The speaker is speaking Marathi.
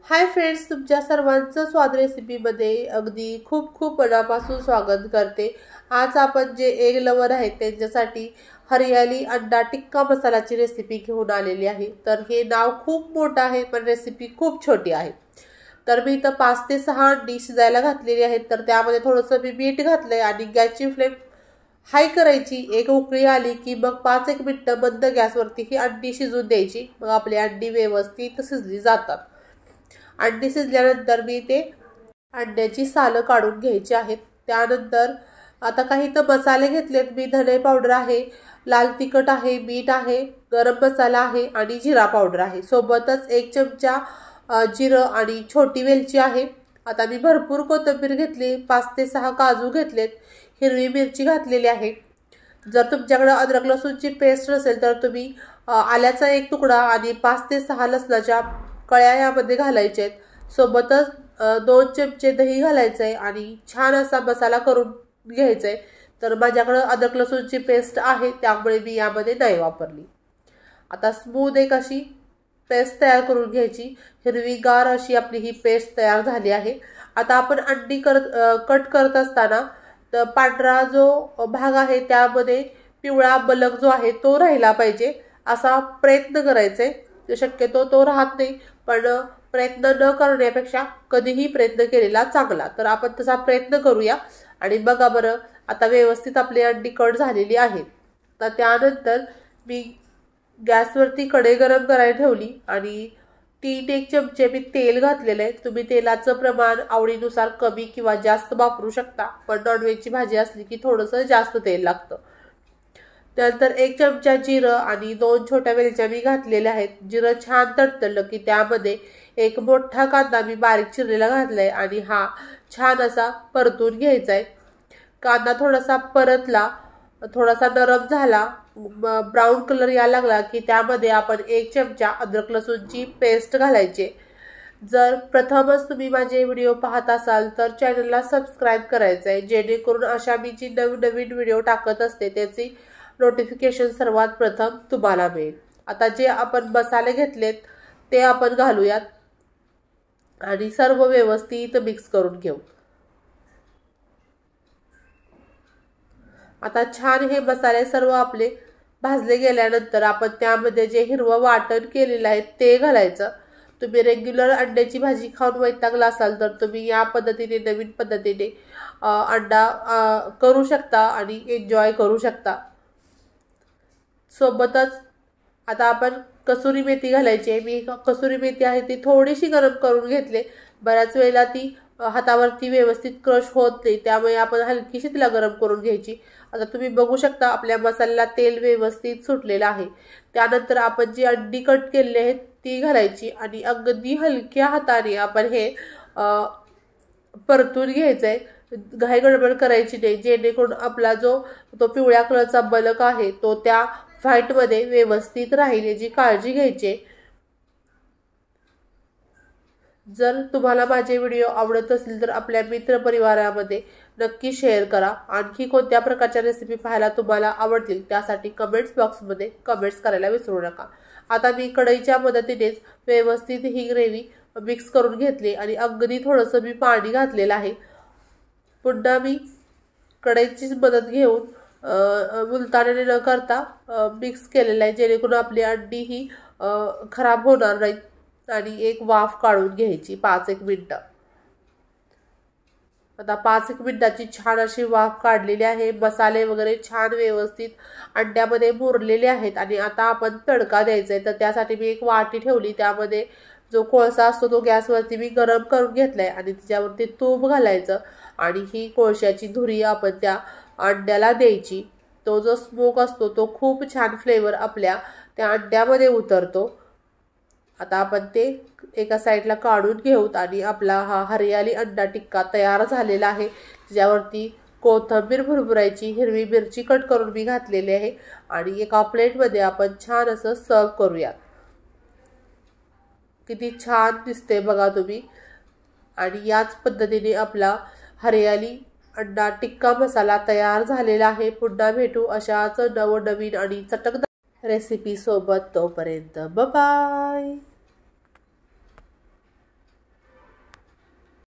हाय फ्रेंड्स, तुमच्या सर्वांचं स्वाद रेसिपीमध्ये अगदी खूप खूप मनापासून स्वागत करते। आज आपण जे एग लवर आहेत त्यांच्यासाठी हरियाली अंडा टिक्का मसालाची रेसिपी घेऊन आलेली आहे। तर हे नाव खूप मोठं आहे पण रेसिपी खूप छोटी आहे। तर मी इथं 5 ते 6 अंडी शिजायला घातलेली आहेत। तर त्यामध्ये थोडंसं मी मीठ घातलंय आणि गॅसची फ्लेम हाई करायची। एक उकळी आली की मग 5-1 मिनिटं मंद गॅसवरती ही अंडी शिजून द्यायची। मग आपली अंडी व्यवस्थित शिजली जातात। अंडी शिजल्यानंतर मी ते अंड्याची सालं काढून घ्यायची आहेत। त्यानंतर आता काही तर मसाले घेतलेत मी। धने पावडर आहे, लाल तिखट आहे, मीठ आहे, गरम मसाला आहे आणि जिरा पावडर आहे। सोबतच 1 चमचा जिरं आणि छोटी वेलची आहे। आता मी भरपूर कोथिंबीर घेतली, 5 ते 6 काजू घेतलेत, हिरवी मिरची घातलेली आहे। जर तुमच्याकडे अद्रक लसूणची पेस्ट नसेल तर तुम्ही आल्याचा 1 तुकडा आणि 5 ते 6 लसणाच्या कळ्या यामध्ये घालायचे आहेत। सोबतच 2 चमचे दही घालायचे आहे आणि छान असा मसाला करून घ्यायचा आहे। तर माझ्याकडे अद्रक लसूणची पेस्ट आहे त्यामुळे मी यामध्ये नाही वापरली। आता स्मूथ एक अशी पेस्ट तयार करून घ्यायची। हिरवीगार अशी आपली ही पेस्ट तयार झाली आहे। आता आपण अंडी कट करत असताना तर पांढरा जो भाग आहे त्यामध्ये पिवळा बलक जो आहे तो राहिला पाहिजे असा प्रयत्न करायचा आहे। शक्यतो तो राहत नाही पण प्रयत्न न करण्यापेक्षा कधीही प्रयत्न केलेला चांगला। तर आपण तसा प्रयत्न करूया आणि बघा बरं, आता व्यवस्थित आपली अंडी कट झालेली आहे। तर त्यानंतर मी गॅसवरती कढई गरम करायला ठेवली आणि 3-1 चमचे मी तेल घातलेलं आहे। तुम्ही तेलाचं प्रमाण आवडीनुसार कमी किंवा जास्त वापरू शकता, पण नॉनव्हेजची भाजी असली की थोडंसं जास्त तेल लागतं। त्यानंतर 1 चमचा जिरं आणि 2 छोट्या वेलच्या मी घातलेल्या आहेत। जिरं छान तडतडलं की त्यामध्ये 1 मोठा कांदा मी बारीक चिरलेला घातलाय आणि हा छान असा परतून घ्यायचा आहे। कांदा थोडासा परतला, थोडासा नरम झाला, ब्राऊन कलर यायला लागला की त्यामध्ये आपण 1 चमचा अद्रक लसूणची पेस्ट घालायची। जर प्रथमच तुम्ही माझे व्हिडिओ पाहत असाल तर चॅनलला सबस्क्राईब करायचं आहे, जेणेकरून अशा मी जी नवीन व्हिडिओ टाकत असते त्याची नोटिफिकेशन सर्वात प्रथम तुम्हाला मिळेल। आता जे आपण मसाले घेतलेत ते आपण घालूयात आणि सर्व व्यवस्थित मिक्स करून घेऊ। आता छान हे मसाले सर्व आपले भाजले गेल्यानंतर आपण त्यामध्ये जे हिरवं वाटण केलेलं आहे ते घालायचं। तुम्ही रेग्युलर अंड्याची भाजी खाऊन वैतागला असाल तर तुम्ही या पद्धतीने नवीन पद्धतीने अंडा करू शकता आणि एन्जॉय करू शकता। सोबतच आता आपण कसुरी मेथी घालायची आहे। मी कसुरी मेथी आहे ती थोडीशी गरम करून घेतले। बऱ्याच वेळेला ती हातावरती व्यवस्थित क्रश होत नाही, त्यामुळे आपण हलकीशी तिला गरम करून घ्यायची। आता तुम्ही बघू शकता आपल्या मसाल्याला तेल व्यवस्थित सुटलेलं आहे। त्यानंतर आपण जी अंडी कट केलेली आहेत ती घालायची आणि अगदी हलक्या हाताने आपण हे परतून घ्यायचं आहे। घाई गडबड करायची नाही, जेणेकरून आपला जो पिवळ्या कलरचा बलक आहे तो त्या व्हाईटमध्ये व्यवस्थित राहील याची काळजी घ्यायची। जर तुम्हाला माझे व्हिडिओ आवडत असतील तर आपल्या मित्रपरिवारामध्ये नक्की शेअर करा। आणखी कोणत्या प्रकारच्या रेसिपी पाहायला तुम्हाला आवडतील त्यासाठी कमेंट्स बॉक्समध्ये कमेंट्स करायला विसरू नका। आता मी कढईच्या मदतीनेच व्यवस्थित ही ग्रेव्ही मिक्स करून घेतली आणि अगदी थोडंसं मी पाणी घातलेलं आहे। पुन्हा मी कढईचीच मदत घेऊन उलटाने न करता मिक्स केलेलं आहे, जेणेकरून आपली अंडी ही खराब होणार नाहीत आणि एक वाफ काढून घ्यायची 5-1 मिनिटं। आता 5-1 मिनिटाची छान अशी वाफ काढलेली आहे। मसाले वगैरे छान व्यवस्थित अंड्यामध्ये मुरलेले आहेत आणि आता आपण तडका द्यायचा आहे। तर त्यासाठी मी एक वाटी ठेवली, त्यामध्ये जो कोळसा असतो तो गॅसवरती मी गरम करून घेतलाय आणि त्याच्यावरती तूप घालायचं आणि ही कोळशाची धुरी आपण त्या अंड्याला द्यायची। तो जो स्मोक असतो तो खूप छान फ्लेवर आपल्या त्या अंड्यामध्ये उतरतो। आता आपण ते एका साईडला काढून घेऊत आणि आपला हा हरियाली अंडा टिक्का तयार झालेला आहे। त्याच्यावरती कोथिंबीर भुरभुरायची, हिरवी मिरची कट करून मी घातलेली आहे आणि एका प्लेटमध्ये आपण छान असं सर्व करूया। किती छान दिसते बघा तुम्ही। आणि याच पद्धतीने आपला हरियाली अंडा टिक्का मसाला तयार झालेला आहे। पुन्हा भेटू अशाच नवनवीन आणि चटकदार रेसिपी सोबत, तोपर्यंत बाय बाय।